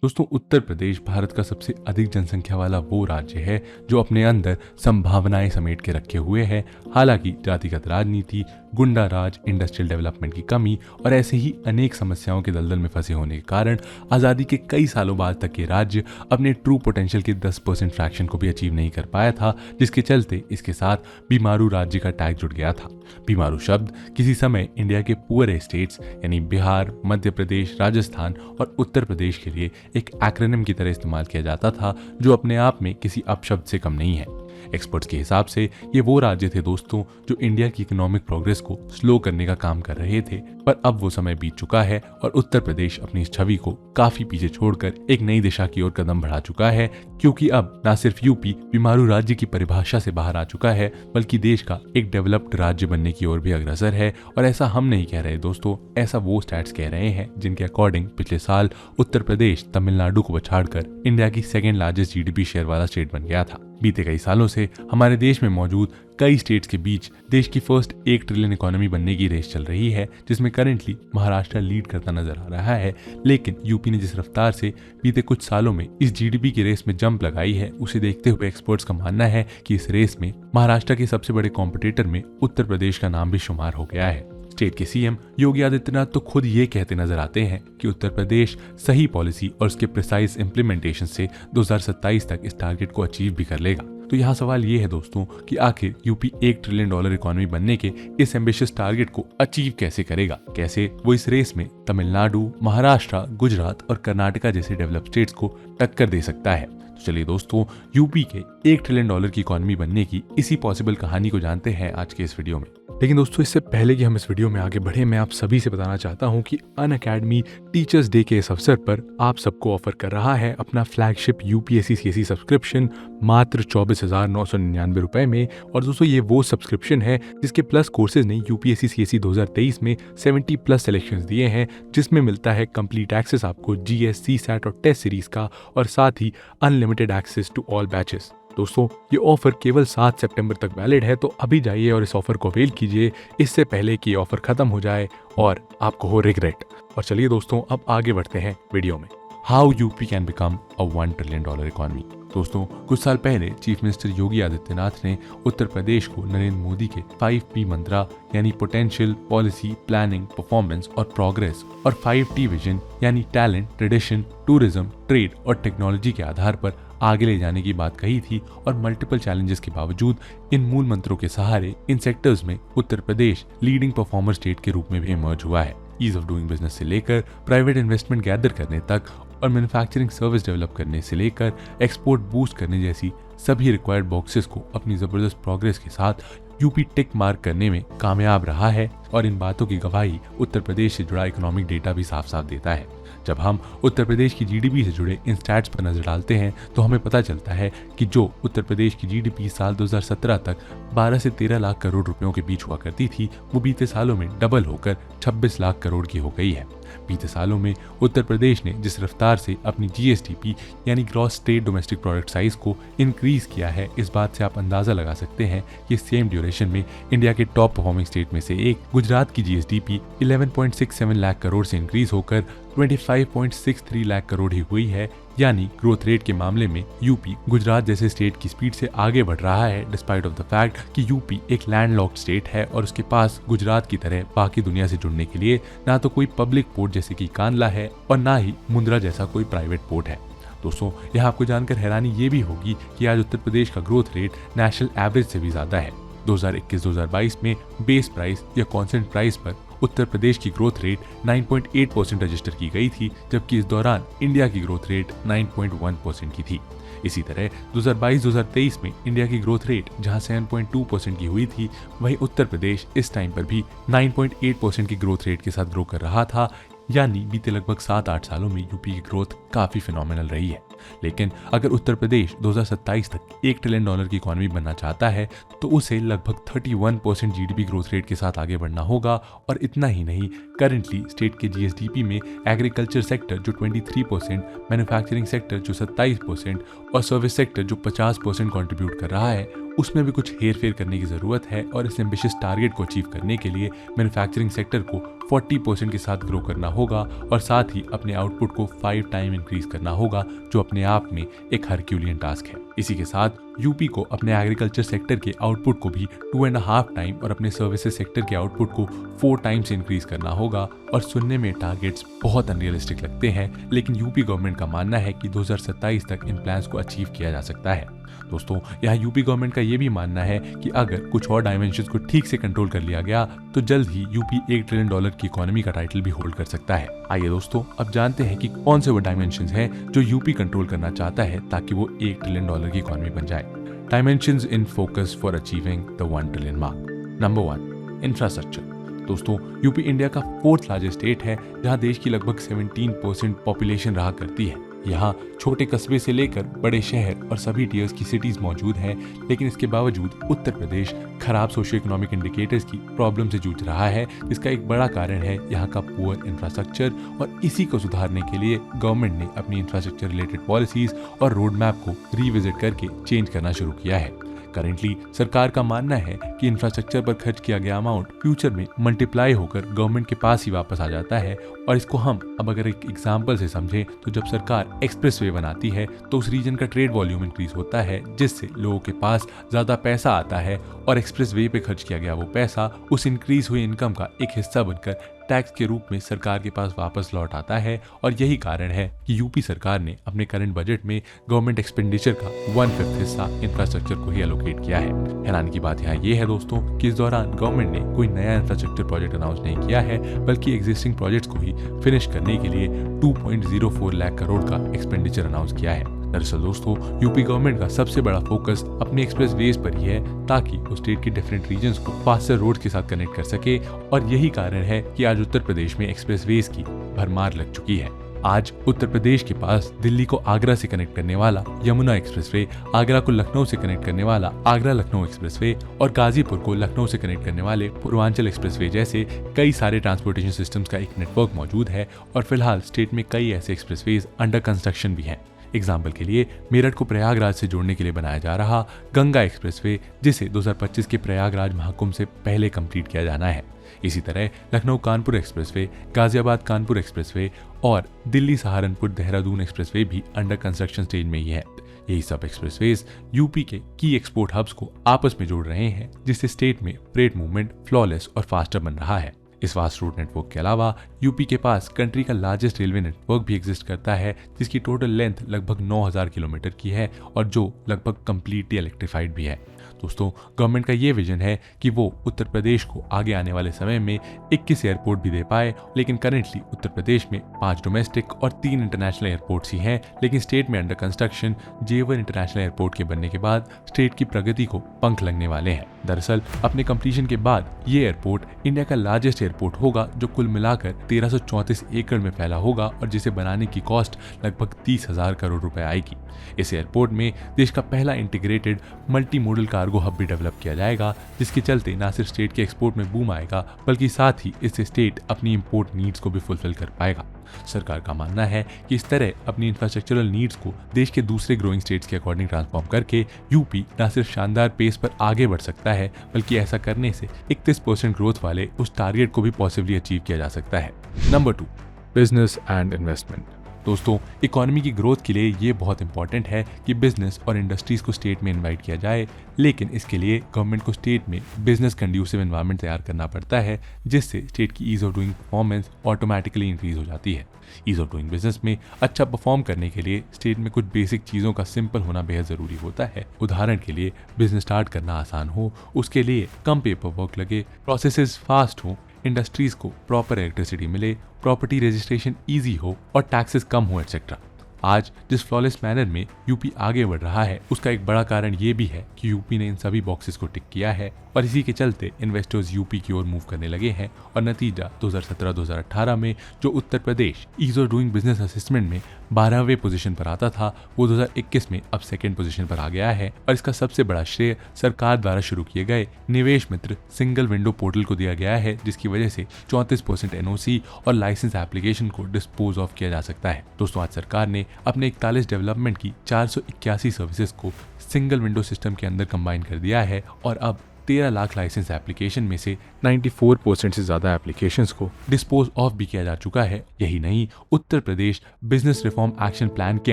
दोस्तों, उत्तर प्रदेश भारत का सबसे अधिक जनसंख्या वाला वो राज्य है जो अपने अंदर संभावनाएं समेट के रखे हुए है। हालांकि जातिगत राजनीति, गुंडा राज, इंडस्ट्रियल डेवलपमेंट की कमी और ऐसे ही अनेक समस्याओं के दलदल में फंसे होने के कारण आज़ादी के कई सालों बाद तक ये राज्य अपने ट्रू पोटेंशियल के 10% फ्रैक्शन को भी अचीव नहीं कर पाया था, जिसके चलते इसके साथ बीमारू राज्य का टैग जुड़ गया था। बीमारू शब्द किसी समय इंडिया के पुअर स्टेट्स यानी बिहार, मध्य प्रदेश, राजस्थान और उत्तर प्रदेश के लिए एक एक्रोनिम की तरह इस्तेमाल किया जाता था, जो अपने आप में किसी अपशब्द से कम नहीं है। एक्सपर्ट्स के हिसाब से ये वो राज्य थे दोस्तों जो इंडिया की इकोनॉमिक प्रोग्रेस को स्लो करने का काम कर रहे थे, पर अब वो समय बीत चुका है और उत्तर प्रदेश अपनी इस छवि को काफी पीछे छोड़कर एक नई दिशा की ओर कदम बढ़ा चुका है, क्योंकि अब न सिर्फ यूपी बीमारू राज्य की परिभाषा से बाहर आ चुका है, बल्कि देश का एक डेवलप्ड राज्य बनने की ओर भी अग्रसर है। और ऐसा हम नहीं कह रहे दोस्तों, ऐसा वो स्टैट्स कह रहे हैं जिनके अकॉर्डिंग पिछले साल उत्तर प्रदेश तमिलनाडु को पछाड़कर इंडिया की सेकेंड लार्जेस्ट जीडीपी शेयर वाला स्टेट बन गया था। बीते कई सालों से हमारे देश में मौजूद कई स्टेट्स के बीच देश की फर्स्ट 1 ट्रिलियन इकोनॉमी बनने की रेस चल रही है, जिसमें करंटली महाराष्ट्र लीड करता नजर आ रहा है। लेकिन यूपी ने जिस रफ्तार से बीते कुछ सालों में इस जीडीपी की रेस में जंप लगाई है, उसे देखते हुए एक्सपर्ट्स का मानना है कि इस रेस में महाराष्ट्र के सबसे बड़े कॉम्पिटिटर में उत्तर प्रदेश का नाम भी शुमार हो गया है। स्टेट के सीएम योगी आदित्यनाथ तो खुद ये कहते नजर आते हैं कि उत्तर प्रदेश सही पॉलिसी और उसके प्रिसाइज इम्प्लीमेंटेशन से 2027 तक इस टारगेट को अचीव भी कर लेगा। तो यहाँ सवाल ये है दोस्तों कि आखिर यूपी $1 ट्रिलियन इकोनॉमी बनने के इस एम्बिशियस टारगेट को अचीव कैसे करेगा, कैसे वो इस रेस में तमिलनाडु, महाराष्ट्र, गुजरात और कर्नाटका जैसे डेवलप स्टेट्स को टक्कर दे सकता है। तो चलिए दोस्तों, यूपी के $1 ट्रिलियन की इकोनॉमी बनने की इसी पॉसिबल कहानी को जानते हैं आज के इस वीडियो में। लेकिन दोस्तों, इससे पहले कि हम इस वीडियो में आगे बढ़े, मैं आप सभी से बताना चाहता हूं कि अनअकैडमी टीचर्स डे के इस अवसर पर आप सबको ऑफर कर रहा है अपना फ्लैगशिप यूपीएससी सीएससी सब्सक्रिप्शन मात्र 24,999 रुपए में। और दोस्तों, ये वो सब्सक्रिप्शन है जिसके प्लस कोर्सेज ने यूपीएससी सीएससी 2023 में 70+ सिलेक्शंस दिए हैं, जिसमें मिलता है कंप्लीट एक्सेस आपको जीएस, सीसैट और टेस्ट सीरीज का, और साथ ही unlimited access to all batches. दोस्तों, ये ऑफर केवल 7 सितंबर तक वैलिड है, तो अभी जाइए और इस ऑफर को अवेल कीजिए, इससे पहले कि ऑफर खत्म हो जाए और आपको हो रिग्रेट। और चलिए दोस्तों, अब आगे बढ़ते हैं वीडियो में। How UP can become a $1 trillion economy. दोस्तों, कुछ साल पहले चीफ मिनिस्टर योगी आदित्यनाथ ने उत्तर प्रदेश को नरेंद्र मोदी के 5P मंत्रा यानी पोटेंशियल, पॉलिसी, प्लानिंग, परफॉर्मेंस और प्रोग्रेस, और 5T विजन यानी टैलेंट, ट्रेडिशन, टूरिज्म, ट्रेड और टेक्नोलॉजी के आधार पर आगे ले जाने की बात कही थी। और मल्टीपल चैलेंजेस के बावजूद इन मूल मंत्रों के सहारे इन सेक्टर्स में Uttar Pradesh leading performer state के रूप में भी इमर्ज हुआ है। ईज ऑफ डूइंग बिजनेस से लेकर प्राइवेट इन्वेस्टमेंट गैदर करने तक और मैन्युफैक्चरिंग सर्विस डेवलप करने से लेकर एक्सपोर्ट बूस्ट करने जैसी सभी रिक्वायर्ड बॉक्सेस को अपनी जबरदस्त प्रोग्रेस के साथ यूपी टिक मार्क करने में कामयाब रहा है। और इन बातों की गवाही उत्तर प्रदेश से जुड़ा इकोनॉमिक डेटा भी साफ साफ देता है। जब हम उत्तर प्रदेश की जीडीपी से जुड़े इन स्टैट्स पर नजर डालते हैं तो हमें पता चलता है कि जो उत्तर प्रदेश की जीडीपी साल 2017 तक 12 से 13 लाख करोड़ रुपयों के बीच हुआ करती थी, वो बीते सालों में डबल होकर 26 लाख करोड़ की हो गई है। बीते सालों में उत्तर प्रदेश ने जिस रफ्तार से अपनी जीएसडीपी यानी gross state domestic product size को इंक्रीज किया है, इस बात से आप अंदाजा लगा सकते हैं कि सेम ड्यूरेशन में इंडिया के टॉप परफॉर्मिंग स्टेट में से एक गुजरात की जीएसडीपी 11.67 लाख करोड़ से इंक्रीज होकर 25.63 लाख करोड़ ही हुई है। यानी ग्रोथ रेट के मामले में यूपी गुजरात जैसे स्टेट की स्पीड से आगे बढ़ रहा है, डिस्पाइट ऑफ द फैक्ट कि यूपी एक लैंडलॉक्ड स्टेट है और उसके पास गुजरात की तरह बाकी दुनिया से जुड़ने के लिए ना तो कोई पब्लिक पोर्ट जैसे कि कांडला है और ना ही मुंद्रा जैसा कोई प्राइवेट पोर्ट है। दोस्तों, यहाँ आपको जानकर हैरानी ये भी होगी कि आज उत्तर प्रदेश का ग्रोथ रेट नेशनल एवरेज से भी ज्यादा है। 2021-2022 में बेस प्राइस या कॉन्स्टेंट प्राइस पर उत्तर प्रदेश की ग्रोथ रेट 9.8% रजिस्टर की गई थी, जबकि इस दौरान इंडिया की ग्रोथ रेट 9.1% की थी। इसी तरह 2022-2023 में इंडिया की ग्रोथ रेट जहां 7.2% की हुई थी, वहीं उत्तर प्रदेश इस टाइम पर भी 9.8% की ग्रोथ रेट के साथ ग्रो कर रहा था। यानी बीते लगभग 7-8 सालों में यूपी की ग्रोथ काफी फिनोमिनल रही है। लेकिन अगर उत्तर प्रदेश 2027 तक $1 ट्रिलियन की इकोनॉमी बनना चाहता है तो उसे लगभग 31% जीडीपी ग्रोथ रेट के साथ आगे बढ़ना होगा। और इतना ही नहीं, करंटली स्टेट के जीएसडीपी में एग्रीकल्चर सेक्टर जो 23%, मैन्युफैक्चरिंग सेक्टर जो 27% और सर्विस सेक्टर जो 50% कंट्रीब्यूट कर रहा है, उसमें भी कुछ हेर फेर करने की जरूरत है। और इस एम्बिशियस टारगेट को अचीव करने के लिए मैन्युफैक्चरिंग सेक्टर को 40% के साथ ग्रो करना होगा और साथ ही अपने आउटपुट को 5 टाइम इंक्रीज करना होगा, जो अपने आप में एक हरक्यूलियन टास्क है। इसी के साथ यूपी को अपने एग्रीकल्चर सेक्टर के आउटपुट को भी 2.5 टाइम और अपने सर्विसेज सेक्टर के आउटपुट को 4 टाइम्स इंक्रीज करना होगा। और सुनने में टारगेट्स बहुत अनरियलिस्टिक लगते हैं, लेकिन यूपी गवर्नमेंट का मानना है कि 2027 तक इन प्लान्स को अचीव किया जा सकता है। दोस्तों, यहाँ यूपी गवर्नमेंट का ये भी मानना है कि अगर कुछ और डायमेंशंस को ठीक से कंट्रोल कर लिया गया तो जल्द ही यूपी $1 ट्रिलियन की इकोनॉमी का टाइटल भी होल्ड कर सकता है। आइए दोस्तों, अब जानते हैं कि कौन से वो डायमेंशंस हैं जो यूपी कंट्रोल करना चाहता है ताकि वो $1 ट्रिलियन की इकोनॉमी बन जाए। Dimensions in focus for achieving the 1 trillion mark. Number 1, infrastructure. दोस्तों, यूपी इंडिया का 4th लार्जेस्ट स्टेट है, जहां देश की लगभग 17% पॉपुलेशन रहा करती है। यहाँ छोटे कस्बे से लेकर बड़े शहर और सभी टीयर्स की सिटीज मौजूद हैं, लेकिन इसके बावजूद उत्तर प्रदेश खराब सोशियो इकोनॉमिक इंडिकेटर्स की प्रॉब्लम से जूझ रहा है, जिसका एक बड़ा कारण है यहाँ का पुअर इंफ्रास्ट्रक्चर। और इसी को सुधारने के लिए गवर्नमेंट ने अपनी इंफ्रास्ट्रक्चर रिलेटेड पॉलिसीज और रोड मैप को रीविजिट करके चेंज करना शुरू किया है। करेंटली सरकार का मानना है कि इंफ्रास्ट्रक्चर पर खर्च किया गया अमाउंट फ्यूचर में मल्टीप्लाई होकर गवर्नमेंट के पास ही वापस आ जाता है। और इसको हम अब अगर एक एग्जांपल से समझें तो जब सरकार एक्सप्रेसवे बनाती है तो उस रीजन का ट्रेड वॉल्यूम इंक्रीज होता है, जिससे लोगों के पास ज्यादा पैसा आता है और एक्सप्रेसवे पे खर्च किया गया वो पैसा उस इंक्रीज हुई इनकम का एक हिस्सा बनकर टैक्स के रूप में सरकार के पास वापस लौट आता है। और यही कारण है कि यूपी सरकार ने अपने करंट बजट में गवर्नमेंट एक्सपेंडिचर का 1/5 हिस्सा इंफ्रास्ट्रक्चर को ही एलोकेट किया है। हैरानी की बात यहाँ ये है दोस्तों कि इस दौरान गवर्नमेंट ने कोई नया इंफ्रास्ट्रक्चर प्रोजेक्ट अनाउंस नहीं किया है, बल्कि एग्जिस्टिंग प्रोजेक्ट्स को ही फिनिश करने के लिए 2.04 लाख करोड़ का एक्सपेंडिचर अनाउंस किया है। दरअसल दोस्तों, यूपी गवर्नमेंट का सबसे बड़ा फोकस अपने एक्सप्रेस वेज पर ही है, ताकि वो स्टेट के डिफरेंट रीजन्स को फास्टर रोड के साथ कनेक्ट कर सके। और यही कारण है कि आज उत्तर प्रदेश में एक्सप्रेस वेज की भरमार लग चुकी है। आज उत्तर प्रदेश के पास दिल्ली को आगरा से कनेक्ट करने वाला यमुना एक्सप्रेसवे, आगरा को लखनऊ से कनेक्ट करने वाला आगरा लखनऊ एक्सप्रेसवे और गाजीपुर को लखनऊ से कनेक्ट करने वाले पूर्वांचल एक्सप्रेसवे जैसे कई सारे ट्रांसपोर्टेशन सिस्टम्स का एक नेटवर्क मौजूद है। और फिलहाल स्टेट में कई ऐसे एक्सप्रेसवेज अंडर कंस्ट्रक्शन भी हैं। एग्जाम्पल के लिए मेरठ को प्रयागराज से जोड़ने के लिए बनाया जा रहा गंगा एक्सप्रेसवे, जिसे 2025 के प्रयागराज महाकुंभ से पहले कंप्लीट किया जाना है। इसी तरह लखनऊ कानपुर एक्सप्रेसवे, गाजियाबाद कानपुर एक्सप्रेसवे और दिल्ली सहारनपुर देहरादून एक्सप्रेसवे भी अंडर कंस्ट्रक्शन स्टेज में ही है। यही सब एक्सप्रेसवेज यूपी के की एक्सपोर्ट हब्स को आपस में जोड़ रहे हैं, जिससे स्टेट में फ्रेट मूवमेंट फ्लॉलेस और फास्टर बन रहा है। इस वास्ट रूट नेटवर्क के अलावा यूपी के पास कंट्री का लार्जेस्ट रेलवे नेटवर्क भी एग्जिस्ट करता है, जिसकी टोटल लेंथ लगभग 9000 किलोमीटर की है और जो लगभग कंप्लीटली इलेक्ट्रिफाइड भी है। दोस्तों, गवर्नमेंट का ये विजन है कि वो उत्तर प्रदेश को आगे आने वाले समय में 21 एयरपोर्ट भी दे पाए, लेकिन करेंटली उत्तर प्रदेश में 5 डोमेस्टिक और 3 इंटरनेशनल एयरपोर्ट्स ही हैं। लेकिन स्टेट में under construction J1 international airport के बनने के बाद स्टेट की प्रगति को पंख लगने वाले हैं। दरअसल अपने कंप्लीशन के बाद ये एयरपोर्ट इंडिया का लार्जेस्ट एयरपोर्ट होगा, जो कुल मिलाकर 1334 एकड़ में फैला होगा और जिसे बनाने की कॉस्ट लगभग 30,000 करोड़ रुपए आएगी। इस एयरपोर्ट में देश का पहला integrated multi modal cargo hub भी डेवलप किया जाएगा, जिसके चलते न सिर्फ स्टेट के एक्सपोर्ट में बूम आएगा, बल्कि साथ ही इससे स्टेट अपनी इंपोर्ट नीड्स को भी फुलफिल कर पाएगा। सरकार का मानना है कि इस तरह अपनी इंफ्रास्ट्रक्चरल नीड्स को देश के दूसरे ग्रोइंग स्टेट्स के अकॉर्डिंग ट्रांसफॉर्म करके यूपी न सिर्फ शानदार पेस पर आगे बढ़ सकता है, बल्कि ऐसा करने से 31% ग्रोथ वाले उस टारगेट को भी पॉसिबली अचीव किया जा सकता है। Number 2, business and investment. दोस्तों, इकोनॉमी की ग्रोथ के लिए ये बहुत इंपॉर्टेंट है कि बिजनेस और इंडस्ट्रीज को स्टेट में इनवाइट किया जाए, लेकिन इसके लिए गवर्नमेंट को स्टेट में बिजनेस कंड्यूसिव एनवायरनमेंट तैयार करना पड़ता है, जिससे स्टेट की ease of doing performance automatically increase हो जाती है। ईज ऑफ डूइंग बिजनेस में अच्छा परफॉर्म करने के लिए स्टेट में कुछ बेसिक चीज़ों का सिंपल होना बेहद ज़रूरी होता है। उदाहरण के लिए बिजनेस स्टार्ट करना आसान हो, उसके लिए कम पेपर वर्क लगे, प्रोसेसेस फास्ट हो, इंडस्ट्रीज को प्रॉपर इलेक्ट्रिसिटी मिले, प्रॉपर्टी रजिस्ट्रेशन इजी हो और टैक्सेस कम हो एटसेट्रा। आज जिस फ्लॉलेस मैनर में यूपी आगे बढ़ रहा है, उसका एक बड़ा कारण ये भी है कि यूपी ने इन सभी बॉक्सेस को टिक किया है और इसी के चलते इन्वेस्टर्स यूपी की ओर मूव करने लगे हैं। और नतीजा 2017-2018 में जो Uttar Pradesh ease of doing business assessment में 12वें पोजीशन पर आता था, वो 2021 में अब 2nd पोजीशन पर आ गया है। और इसका सबसे बड़ा श्रेय सरकार द्वारा शुरू किए गए निवेश मित्र सिंगल विंडो पोर्टल को दिया गया है, जिसकी वजह से 34% एनओसी और लाइसेंस एप्लीकेशन को डिस्पोज ऑफ किया जा सकता है। दोस्तों, आज सरकार ने अपने 41 डेवलपमेंट की 481 सर्विसेज को सिंगल विंडो सिस्टम के अंदर कंबाइन कर दिया है और अब 13 लाख लाइसेंस एप्लीकेशन में से 94% से ज़्यादा एप्लीकेशंस को डिस्पोज ऑफ भी किया जा चुका है। यही नहीं, Uttar Pradesh business reform action plan के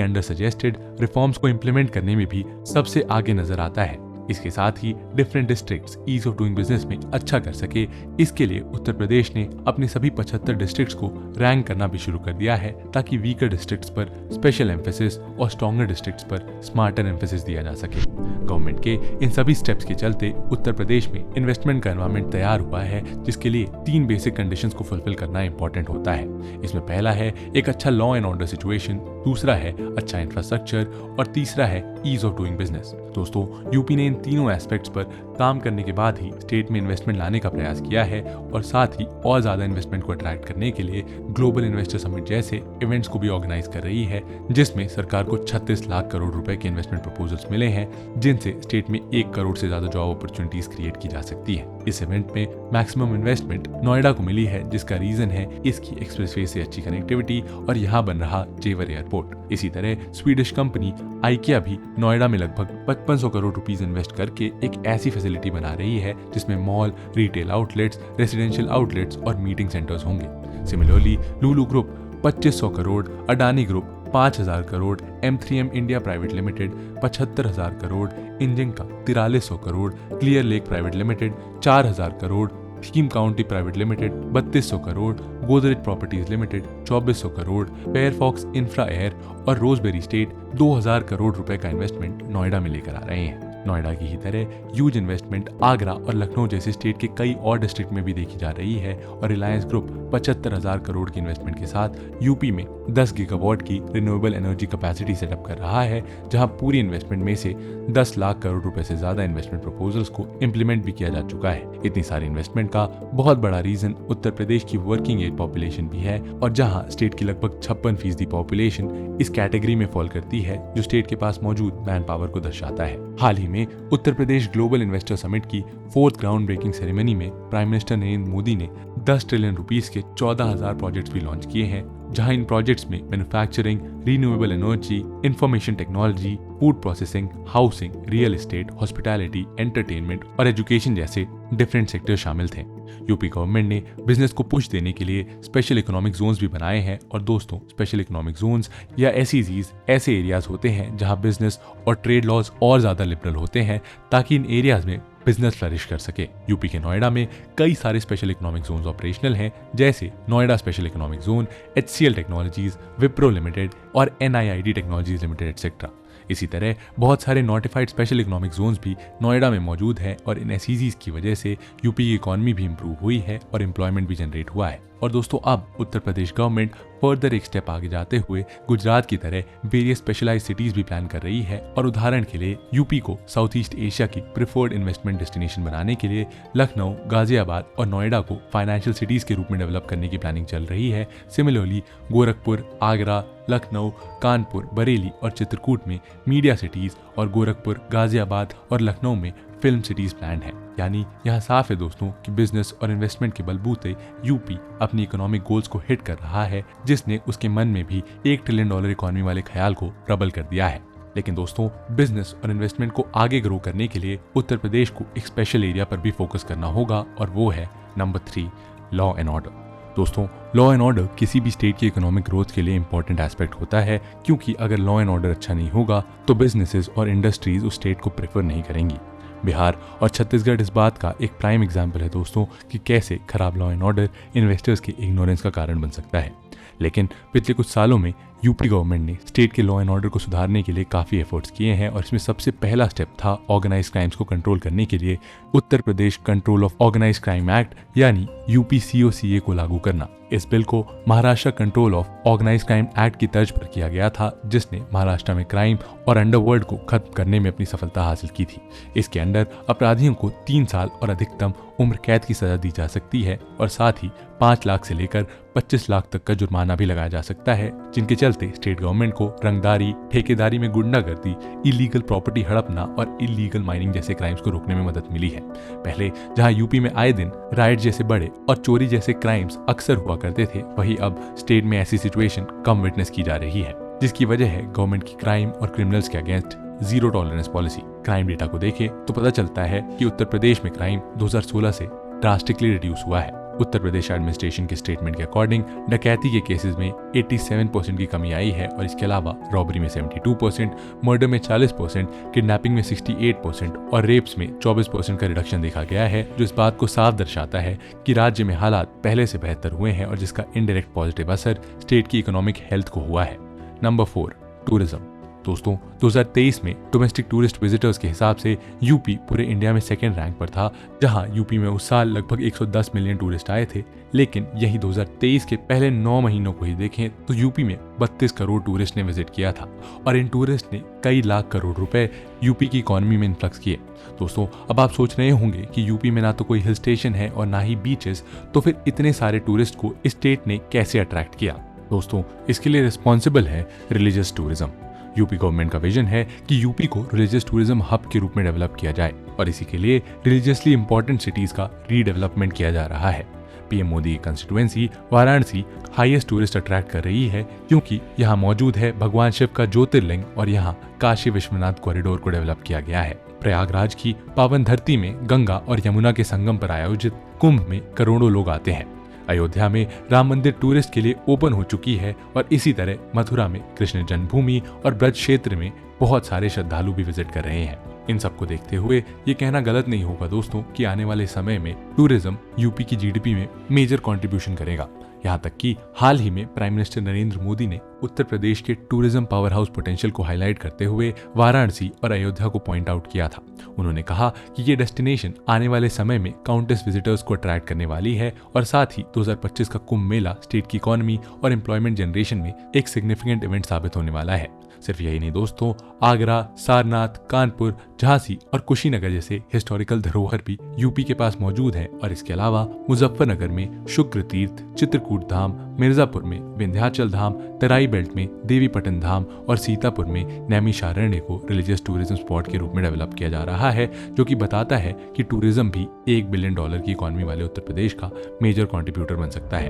अंडर सजेस्टेड रिफॉर्म्स को इम्प्लीमेंट करने में भी सबसे आगे नजर आता है। इसके साथ ही different districts ease of doing business में अच्छा कर सके, इसके लिए उत्तर प्रदेश ने अपने सभी 75 डिस्ट्रिक्ट्स को रैंक करना भी शुरू कर दिया है, ताकि वीकर डिस्ट्रिक्ट्स पर स्पेशल एम्फेसिस और स्ट्रॉन्गर डिस्ट्रिक्ट्स पर स्मार्टर एम्फेसिस दिया जा सके। गवर्नमेंट के इन सभी स्टेप्स के चलते उत्तर प्रदेश में इन्वेस्टमेंट का एनवायरमेंट तैयार हुआ है, जिसके लिए 3 बेसिक कंडीशंस को फुलफिल करना इंपॉर्टेंट होता है। इसमें पहला है एक अच्छा लॉ एंड ऑर्डर सिचुएशन, दूसरा है अच्छा इंफ्रास्ट्रक्चर और तीसरा है ईज ऑफ डूइंग बिजनेस। दोस्तों, यूपी ने इन तीनों एस्पेक्ट्स पर काम करने के बाद ही स्टेट में इन्वेस्टमेंट लाने का प्रयास किया है और साथ ही और ज्यादा इन्वेस्टमेंट को अट्रैक्ट करने के लिए ग्लोबल इन्वेस्टर समिट जैसे इवेंट्स को भी ऑर्गेनाइज कर रही है, जिसमें सरकार को 36 लाख करोड़ रुपए के इन्वेस्टमेंट प्रपोजल्स मिले हैं, जिनसे स्टेट में 1 करोड़ से ज्यादा जॉब अपॉर्चुनिटीज क्रिएट की जा सकती है। इस इवेंट में मैक्सिमम इन्वेस्टमेंट नोएडा को मिली है, जिसका रीजन है इसकी एक्सप्रेसवे से अच्छी कनेक्टिविटी और यहाँ बन रहा जेवर एयरपोर्ट। इसी तरह स्वीडिश कंपनी आइकिया भी नोएडा में लगभग 5500 करोड़ रुपीस इन्वेस्ट करके एक ऐसी फैसिलिटी बना रही है जिसमें mall, retail outlets, residential outlets और मीटिंग सेंटर्स होंगे। Similarly Lulu group 2500 crore, Adani group 5000 crore, M3M India private limited 75,000 crore, इंजिंका 4300 crore, clear lake private limited 4000 crore, theme county private limited 3200 crore, Godrej properties limited 2400 crore, Fairfox infra air और रोजबेरी स्टेट 2000 करोड़ रुपए का इन्वेस्टमेंट नोएडा में लेकर आ रहे हैं। नोएडा की ही तरह ह्यूज इन्वेस्टमेंट आगरा और लखनऊ जैसे स्टेट के कई और डिस्ट्रिक्ट में भी देखी जा रही है और रिलायंस ग्रुप 75,000 करोड़ की इन्वेस्टमेंट के साथ यूपी में 10 गीगावाट की रिन्यूएबल एनर्जी कैपेसिटी सेटअप कर रहा है, जहां पूरी इन्वेस्टमेंट में से 10 लाख करोड़ रुपए से ज्यादा इन्वेस्टमेंट प्रपोजल्स को इम्प्लीमेंट भी किया जा चुका है। इतनी सारी इन्वेस्टमेंट का बहुत बड़ा रीजन उत्तर प्रदेश की वर्किंग एज पॉपुलेशन भी है और जहां स्टेट की लगभग 56% पॉपुलेशन इस कैटेगरी में फॉल करती है, जो स्टेट के पास मौजूद मैन पावर को दर्शाता है। हाल ही में Uttar Pradesh global investor summit की 4th ग्राउंड ब्रेकिंग सेरेमनी में प्राइम मिनिस्टर नरेंद्र मोदी ने 10 ट्रिलियन रुपीस के 14,000 प्रोजेक्ट्स भी लॉन्च किए हैं, जहां इन प्रोजेक्ट्स में manufacturing, renewable energy, information technology, food processing, housing, real estate, hospitality, entertainment और एजुकेशन जैसे डिफरेंट सेक्टर शामिल थे। यूपी गवर्नमेंट ने बिजनेस को पुश देने के लिए स्पेशल इकोनॉमिक जोन्स भी बनाए हैं और दोस्तों, स्पेशल इकोनॉमिक जोन्स या SEZs ऐसे एरियाज होते हैं जहां बिजनेस और ट्रेड लॉज और ज्यादा लिबरल होते हैं, ताकि इन एरियाज में बिजनेस फ्लरिश कर सके। यूपी के नोएडा में कई सारे स्पेशल इकोनॉमिक जोन्स ऑपरेशनल हैं, जैसे Noida special economic zone, HCL technologies, Wipro limited और NIIT टेक्नोलॉजीज लिमिटेड एक्सेट्रा। इसी तरह बहुत सारे नोटिफाइड स्पेशल इकोनॉमिक जोन्स भी नोएडा में मौजूद हैं और इन SEZs की वजह से यूपी की इकोनॉमी भी इंप्रूव हुई है और एम्प्लॉयमेंट भी जनरेट हुआ है। और दोस्तों, अब उत्तर प्रदेश गवर्नमेंट फर्दर एक स्टेप आगे जाते हुए गुजरात की तरह वेरियस स्पेशलाइज्ड सिटीज भी प्लान कर रही है और उदाहरण के लिए यूपी को साउथ ईस्ट एशिया की प्रिफर्ड इन्वेस्टमेंट डेस्टिनेशन बनाने के लिए लखनऊ, गाजियाबाद और नोएडा को फाइनेंशियल सिटीज के रूप में डेवलप करने की प्लानिंग चल रही है। सिमिलरली गोरखपुर, आगरा, लखनऊ, कानपुर, बरेली और चित्रकूट में मीडिया सिटीज और गोरखपुर, गाजियाबाद और लखनऊ में फिल्म सिटीज प्लान है। यानी यहाँ साफ है दोस्तों कि बिजनेस और इन्वेस्टमेंट के बलबूते यूपी अपनी इकोनॉमिक गोल्स को हिट कर रहा है, जिसने उसके मन में भी $1 ट्रिलियन इकोनॉमी वाले ख्याल को प्रबल कर दिया है। लेकिन दोस्तों, बिजनेस और इन्वेस्टमेंट को आगे ग्रो करने के लिए उत्तर प्रदेश को एक स्पेशल एरिया पर भी फोकस करना होगा और वो है नंबर 3, लॉ एंड ऑर्डर। दोस्तों, लॉ एंड ऑर्डर किसी भी स्टेट की इकोनॉमिक ग्रोथ के लिए इंपॉर्टेंट एस्पेक्ट होता है, क्योंकि अगर लॉ एंड ऑर्डर अच्छा नहीं होगा तो बिजनेसेस और इंडस्ट्रीज उस स्टेट को प्रेफर नहीं करेंगी। बिहार और छत्तीसगढ़ इस बात का एक प्राइम एग्जाम्पल है दोस्तों कि कैसे खराब लॉ एंड ऑर्डर इन्वेस्टर्स के इग्नोरेंस का कारण बन सकता है। लेकिन पिछले कुछ सालों में यूपी गवर्नमेंट ने स्टेट के लॉ एंड ऑर्डर को सुधारने के लिए काफ़ी एफर्ट्स किए हैं और इसमें सबसे पहला स्टेप था ऑर्गेनाइज क्राइम्स को कंट्रोल करने के लिए Uttar Pradesh control of organise crime act यानी UPCOCA को लागू करना। इस बिल को Maharashtra control of organise crime act की तर्ज पर किया गया था, जिसने महाराष्ट्र में क्राइम और अंडरवर्ल्ड को खत्म करने में अपनी सफलता हासिल की थी। इसके अंदर अपराधियों को 3 साल और अधिकतम उम्र कैद की सजा दी जा सकती है और साथ ही 5 लाख से लेकर 25 लाख तक का जुर्माना भी लगाया जा सकता है, जिनके चलते स्टेट गवर्नमेंट को रंगदारी, ठेकेदारी में गुंडागर्दी, इलीगल प्रॉपर्टी हड़पना और इलीगल माइनिंग जैसे क्राइम्स को रोकने में मदद मिली है। पहले जहां यूपी में आए दिन राइट जैसे बड़े और चोरी जैसे क्राइम्स अक्सर हुआ करते थे, वहीं अब स्टेट में ऐसी सिचुएशन कम विटनेस की जा रही है, जिसकी वजह है गवर्नमेंट की क्राइम और क्रिमिनल्स के against zero tolerance policy. Crime data को देखें तो पता चलता है कि उत्तर प्रदेश में क्राइम 2016 से ड्रास्टिकली रिड्यूस हुआ है। उत्तर प्रदेश एडमिनिस्ट्रेशन के स्टेटमेंट के अकॉर्डिंग डकैती के केसेस में 87% की कमी आई है और इसके अलावा रॉबरी में 72%, मर्डर में 40%, किडनैपिंग में 68% और रेप्स में 24% का रिडक्शन देखा गया है, जो इस बात को साफ दर्शाता है कि राज्य में हालात पहले से बेहतर हुए हैं और जिसका इनडायरेक्ट पॉजिटिव असर स्टेट की इकोनॉमिक हेल्थ को हुआ है। Number 4, tourism. दोस्तों 2023 में डोमेस्टिक टूरिस्ट विजिटर्स के हिसाब से यूपी पूरे इंडिया में सेकेंड रैंक पर था, जहां यूपी में उस साल लगभग 110 मिलियन टूरिस्ट आए थे। लेकिन यही 2023 के पहले 9 महीनों को ही देखें तो यूपी में 32 करोड़ टूरिस्ट ने विजिट किया था और इन टूरिस्ट ने कई लाख करोड़ रुपए यूपी की इकोनॉमी में इन्फ्लक्स किए। दोस्तों अब आप सोच रहे होंगे कि यूपी में ना तो कोई हिल स्टेशन है और ना ही बीचेस, तो फिर इतने सारे टूरिस्ट को स्टेट ने कैसे अट्रैक्ट किया? दोस्तों इसके लिए रिस्पॉन्सिबल है रिलीजियस टूरिज्म। यूपी गवर्नमेंट का विजन है कि यूपी को रिलीजियस टूरिज्म हब के रूप में डेवलप किया जाए और इसी के लिए रिलीजियसली इंपॉर्टेंट सिटीज का रीडेवलपमेंट किया जा रहा है। पीएम मोदी की constituency Varanasi highest tourist attract कर रही है क्योंकि यहाँ मौजूद है भगवान शिव का ज्योतिर्लिंग और यहाँ काशी विश्वनाथ कॉरिडोर को डेवलप किया गया है। प्रयागराज की पावन धरती में गंगा और यमुना के संगम पर आयोजित कुंभ में करोड़ों लोग आते हैं। अयोध्या में राम मंदिर टूरिस्ट के लिए ओपन हो चुकी है और इसी तरह मथुरा में कृष्ण जन्मभूमि और ब्रज क्षेत्र में बहुत सारे श्रद्धालु भी विजिट कर रहे हैं। इन सबको देखते हुए ये कहना गलत नहीं होगा दोस्तों कि आने वाले समय में टूरिज्म यूपी की जीडीपी में मेजर कंट्रीब्यूशन करेगा। यहाँ तक कि हाल ही में प्राइम मिनिस्टर नरेंद्र मोदी ने उत्तर प्रदेश के टूरिज्म पावर हाउस पोटेंशियल को हाईलाइट करते हुए वाराणसी और अयोध्या को पॉइंट आउट किया था। उन्होंने कहा कि ये डेस्टिनेशन आने वाले समय में काउंटलेस विजिटर्स को अट्रैक्ट करने वाली है और साथ ही 2025 का कुंभ मेला स्टेट की इकोनॉमी और एम्प्लॉयमेंट जनरेशन में एक सिग्निफिकेंट इवेंट साबित होने वाला है। सिर्फ यही नहीं दोस्तों, आगरा, सारनाथ, कानपुर, झांसी और कुशीनगर जैसे हिस्टोरिकल धरोहर भी यूपी के पास मौजूद हैं और इसके अलावा मुजफ्फरनगर में शुक्र तीर्थ, चित्रकूट धाम, मिर्जापुर में विंध्याचल धाम, तराई बेल्ट में देवीपटन धाम और सीतापुर में नैमिषारण्य को रिलीजियस टूरिज्म स्पॉट के रूप में डेवलप किया जा रहा है, जो कि बताता है कि टूरिज्म भी $1 बिलियन की इकोनॉमी वाले उत्तर प्रदेश का मेजर कंट्रीब्यूटर बन सकता है।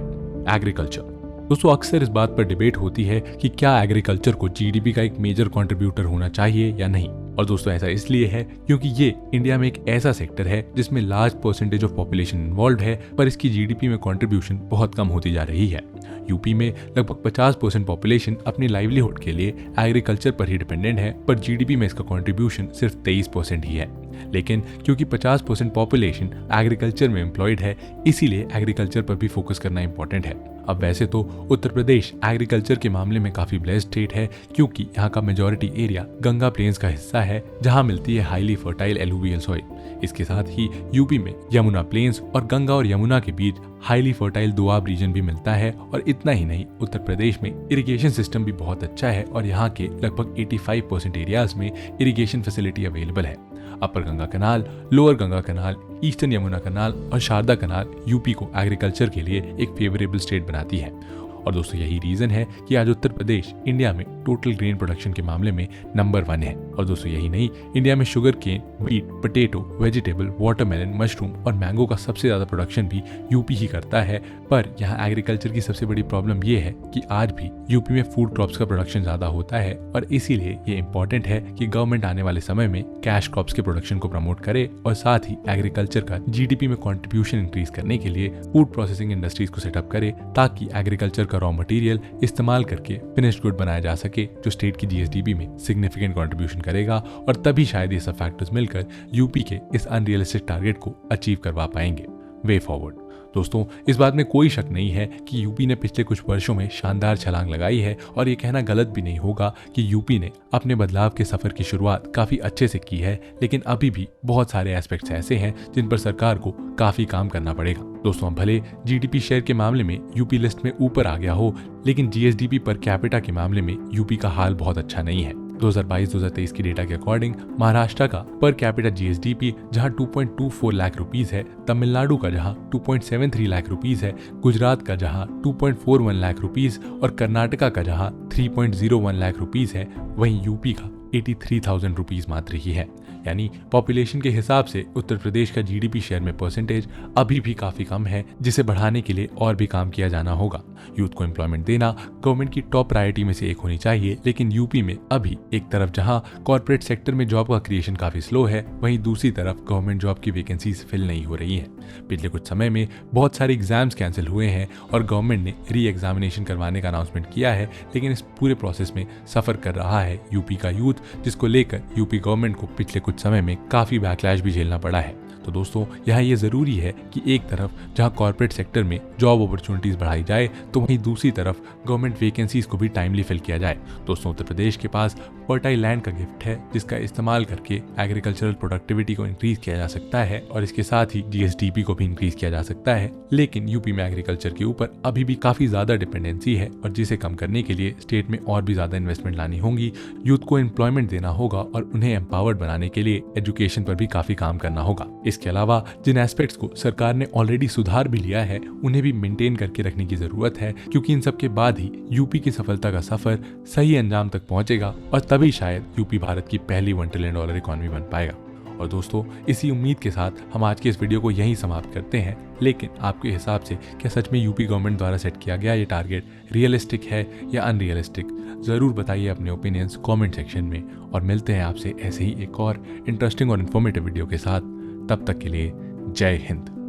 एग्रीकल्चर। दोस्तों अक्सर इस बात पर डिबेट होती है कि क्या एग्रीकल्चर को जीडीपी का एक मेजर कंट्रीब्यूटर होना चाहिए या नहीं, और दोस्तों ऐसा इसलिए है क्योंकि ये इंडिया में एक ऐसा सेक्टर है जिसमें large percentage of population involve है, पर इसकी जीडीपी में कंट्रीब्यूशन बहुत कम होती जा रही है। यूपी में लगभग 50% पॉपुलेशन अपनी लाइवलीहुड के लिए एग्रीकल्चर पर ही डिपेंडेंट है, पर जीडीपी में इसका कंट्रीब्यूशन सिर्फ 23% ही है। लेकिन क्योंकि 50% पॉपुलेशन एग्रीकल्चर में एम्प्लॉयड है, इसीलिए एग्रीकल्चर पर भी फोकस करना इंपॉर्टेंट है। अब वैसे तो उत्तर प्रदेश एग्रीकल्चर के मामले में काफी ब्लेस्ड स्टेट है क्योंकि यहाँ का मेजॉरिटी एरिया गंगा प्लेन्स का हिस्सा है, जहाँ मिलती है हाईली फर्टाइल एलुवियल सॉइल। इसके साथ ही यूपी में यमुना प्लेन्स और गंगा और यमुना के बीच हाईली फर्टाइल दोआब रीजन भी मिलता है। और इतना ही नहीं, उत्तर प्रदेश में इरिगेशन सिस्टम भी बहुत अच्छा है और यहाँ के लगभग 85% एरियाज में इरिगेशन फैसिलिटी अवेलेबल है। अपर गंगा कनाल, लोअर गंगा कनाल, ईस्टर्न यमुना कनाल और शारदा कनाल यूपी को एग्रीकल्चर के लिए एक फेवरेबल स्टेट बनाती है। और दोस्तों यही रीजन है कि आज उत्तर प्रदेश इंडिया में टोटल ग्रेन प्रोडक्शन के मामले में नंबर 1 है। और दोस्तों यही नहीं, इंडिया में sugarcane, wheat, potato, vegetable, watermelon, mushroom और मैंगो का सबसे ज्यादा प्रोडक्शन भी यूपी ही करता है। पर यहाँ एग्रीकल्चर की सबसे बड़ी प्रॉब्लम ये है कि आज भी यूपी में फूड क्रॉप्स का प्रोडक्शन ज्यादा होता है और इसीलिए ये इंपॉर्टेंट है कि गवर्नमेंट आने वाले समय में कैश क्रॉप्स के प्रोडक्शन को प्रमोट करे और साथ ही एग्रीकल्चर का जीडीपी में कॉन्ट्रीब्यूशन इंक्रीज करने के लिए फूड प्रोसेसिंग इंडस्ट्रीज को सेटअप करे, ताकि एग्रीकल्चर का रॉ मटेरियल इस्तेमाल करके फिनिश्ड गुड बनाया जा सके, जो स्टेट की जीएसडीपी में सिग्निफिकेंट कंट्रीब्यूशन करेगा। और तभी शायद ये सब फैक्टर्स मिलकर यूपी के इस अनरियलिस्टिक टारगेट को अचीव करवा पाएंगे। Way forward. दोस्तों इस बात में कोई शक नहीं है कि यूपी ने पिछले कुछ वर्षों में शानदार छलांग लगाई है और ये कहना गलत भी नहीं होगा कि यूपी ने अपने बदलाव के सफर की शुरुआत काफी अच्छे से की है, लेकिन अभी भी बहुत सारे एस्पेक्ट्स ऐसे हैं जिन पर सरकार को काफी काम करना पड़ेगा। दोस्तों भले जीडीपी शेयर के मामले में यूपी लिस्ट में ऊपर आ गया हो, लेकिन जीएसडीपी पर कैपिटा के मामले में यूपी का हाल बहुत अच्छा नहीं है। 2022-2023 की डेटा के अकॉर्डिंग महाराष्ट्र का पर कैपिटा जीएसडीपी जहां 2.24 लाख रुपीस है, तमिलनाडु का जहां 2.73 लाख रुपीस है, गुजरात का जहां 2.41 लाख रुपीस और कर्नाटका का जहां 3.01 लाख रुपीस है, वहीं यूपी का 83,000 रुपीज मात्र ही है। यानी पॉपुलेशन के हिसाब से उत्तर प्रदेश का जीडीपी शेयर में परसेंटेज अभी भी काफी कम है, जिसे बढ़ाने के लिए और भी काम किया जाना होगा। यूथ को एम्प्लॉयमेंट देना गवर्नमेंट की टॉप प्रायोरिटी में से एक होनी चाहिए, लेकिन यूपी में अभी एक तरफ जहां कॉर्पोरेट सेक्टर में जॉब का क्रिएशन काफी स्लो है, वहीं दूसरी तरफ गवर्नमेंट जॉब की वैकेंसीज फिल नहीं हो रही है। पिछले कुछ समय में बहुत सारे एग्जाम्स कैंसिल हुए हैं और गवर्नमेंट ने री एग्जामिनेशन करवाने का अनाउंसमेंट किया है, लेकिन इस पूरे प्रोसेस में सफर कर रहा है यूपी का यूथ, जिसको लेकर यूपी गवर्नमेंट को पिछले कुछ समय में काफी बैकलैश भी झेलना पड़ा है। तो दोस्तों, यहाँ ये जरूरी है कि एक तरफ जहाँ कॉर्पोरेट सेक्टर में जॉब अपॉर्चुनिटीज बढ़ाई जाए, तो वहीं दूसरी तरफ गवर्नमेंट वैकेंसीज को भी टाइमली फिल किया जाए। दोस्तों, उत्तर प्रदेश के पास फर्टाइल लैंड का गिफ्ट है, जिसका इस्तेमाल करके एग्रीकल्चरल प्रोडक्टिविटी को इंक्रीज किया जा सकता है और इसके साथ ही जीएसडीपी को भी इंक्रीज किया जा सकता है। लेकिन यूपी में एग्रीकल्चर के ऊपर अभी भी काफी ज्यादा डिपेंडेंसी है और जिसे कम करने के लिए स्टेट में और भी ज्यादा इन्वेस्टमेंट लानी होगी, यूथ को एम्प्लॉयमेंट देना होगा और उन्हें एम्पावर्ड बनाने के लिए एजुकेशन पर भी काफी काम करना होगा। इसके अलावा जिन एस्पेक्ट्स को सरकार ने ऑलरेडी सुधार भी लिया है, उन्हें भी मेंटेन करके रखने की जरूरत है, क्योंकि इन सब के बाद ही यूपी की सफलता का सफर सही अंजाम तक पहुंचेगा और तभी शायद यूपी भारत की पहली $1 ट्रिलियन इकोनॉमी बन पाएगा। और दोस्तों, इसी उम्मीद के साथ हम आज के इस वीडियो को यहीं समाप्त करते हैं। लेकिन आपके हिसाब से क्या सच में यूपी गवर्नमेंट द्वारा सेट किया गया ये टारगेट रियलिस्टिक है या अनरियलिस्टिक? जरूर बताइए अपने ओपिनियंस कमेंट सेक्शन में, और मिलते हैं आपसे ऐसे ही एक और इंटरेस्टिंग और इन्फॉर्मेटिव वीडियो के साथ। तब तक के लिए जय हिंद।